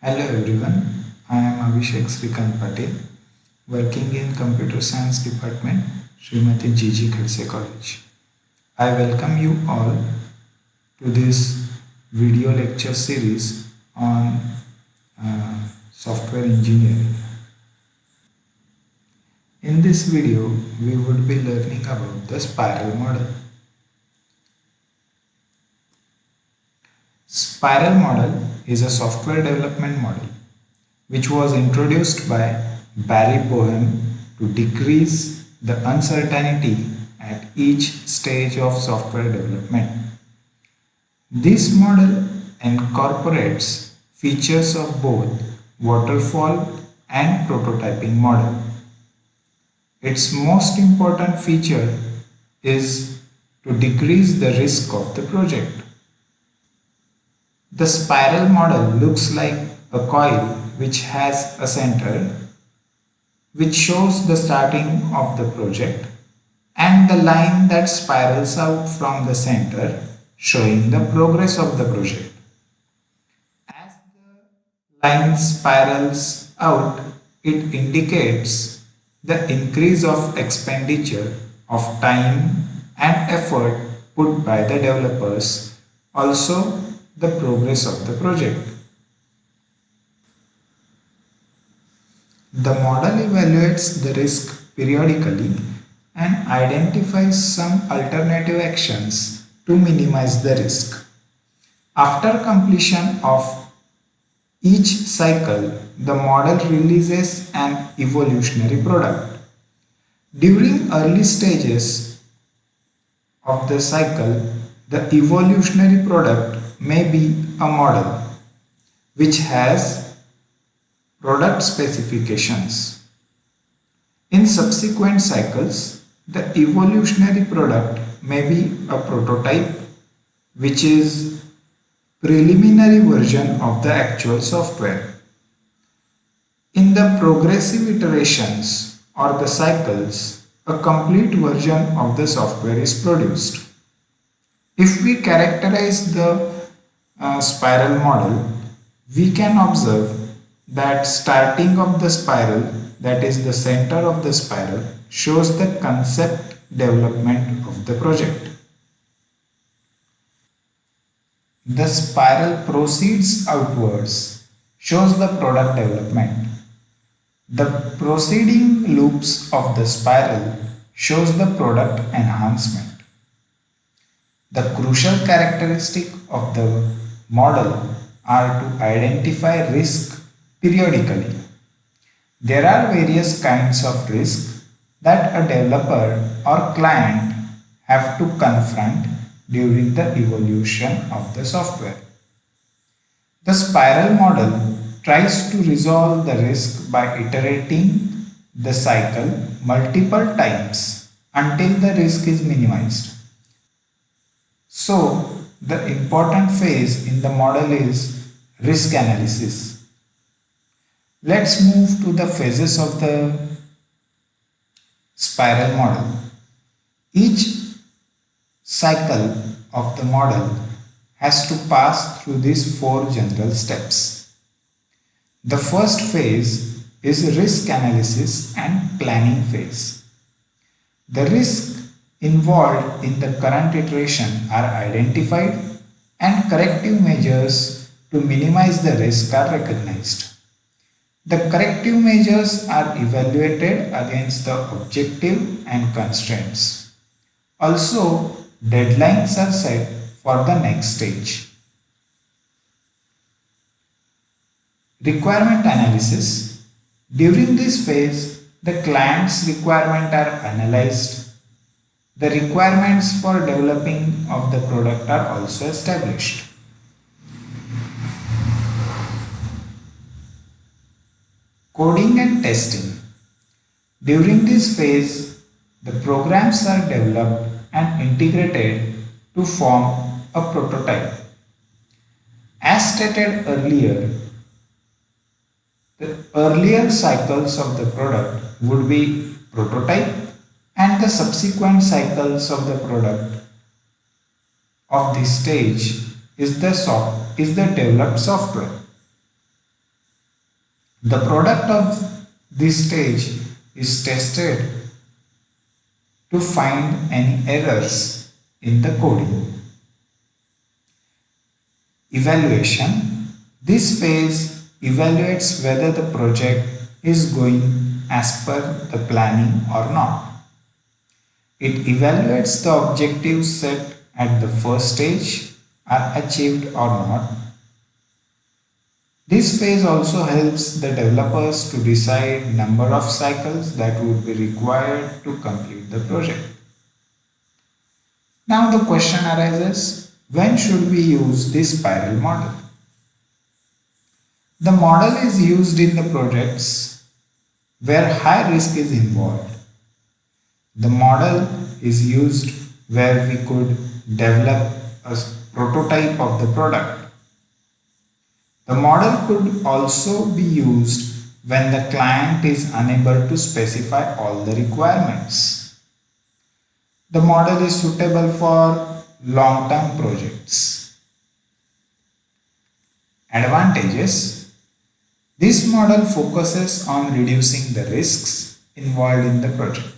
Hello everyone, I am Abhishek Srikant Patel, working in Computer Science Department, Srimati G.G. Khadse College. I welcome you all to this video lecture series on software engineering. In this video, we would be learning about the spiral model. Spiral model is a software development model which was introduced by Barry Boehm to decrease the uncertainty at each stage of software development. This model incorporates features of both waterfall and prototyping model. Its most important feature is to decrease the risk of the project. The spiral model looks like a coil which has a center which shows the starting of the project and the line that spirals out from the center showing the progress of the project. As the line spirals out, it indicates the increase of expenditure of time and effort put by the developers, also the progress of the project. The model evaluates the risk periodically and identifies some alternative actions to minimize the risk. After completion of each cycle, the model releases an evolutionary product. During early stages of the cycle, the evolutionary product may be a model which has product specifications. In subsequent cycles, the evolutionary product may be a prototype which is preliminary version of the actual software. In the progressive iterations or the cycles, a complete version of the software is produced. If we characterize the spiral model, we can observe that starting of the spiral, that is the center of the spiral, shows the concept development of the project. The spiral proceeds outwards, shows the product development. The proceeding loops of the spiral shows the product enhancement. The crucial characteristic of the model are to identify risk periodically. There are various kinds of risk that a developer or client have to confront during the evolution of the software. The spiral model tries to resolve the risk by iterating the cycle multiple times until the risk is minimized. So, the important phase in the model is risk analysis. Let's move to the phases of the spiral model. Each cycle of the model has to pass through these four general steps. The first phase is risk analysis and planning phase. The risks involved in the current iteration are identified and corrective measures to minimize the risk are recognized. The corrective measures are evaluated against the objective and constraints. Also, deadlines are set for the next stage. Requirement analysis. During this phase, the client's requirements are analyzed. The requirements for developing of the product are also established. Coding and testing. During this phase, the programs are developed and integrated to form a prototype. As stated earlier, the earlier cycles of the product would be prototype and the subsequent cycles of the product of this stage is the developed software. The product of this stage is tested to find any errors in the coding. Evaluation. This phase evaluates whether the project is going as per the planning or not. It evaluates the objectives set at the first stage are achieved or not. This phase also helps the developers to decide number of cycles that would be required to complete the project. Now the question arises, when should we use this spiral model? The model is used in the projects where high risk is involved. The model is used where we could develop a prototype of the product. The model could also be used when the client is unable to specify all the requirements. The model is suitable for long-term projects. Advantages. This model focuses on reducing the risks involved in the project.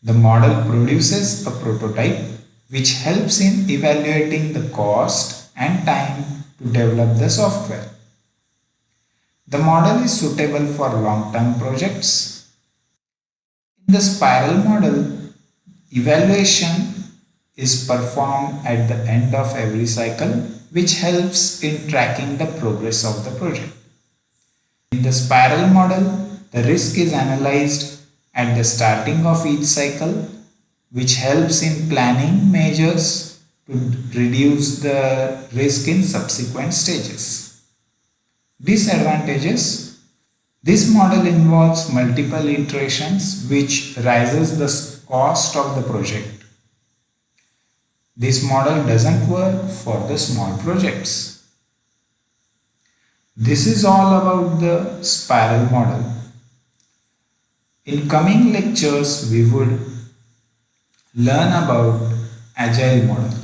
The model produces a prototype which helps in evaluating the cost and time to develop the software. The model is suitable for long-term projects. In the spiral model, evaluation is performed at the end of every cycle, which helps in tracking the progress of the project. In the spiral model, the risk is analyzed at the starting of each cycle, which helps in planning measures to reduce the risk in subsequent stages. Disadvantages. This model involves multiple iterations which raises the cost of the project. This model doesn't work for the small projects. This is all about the spiral model. In coming lectures, we would learn about agile model.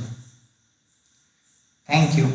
Thank you.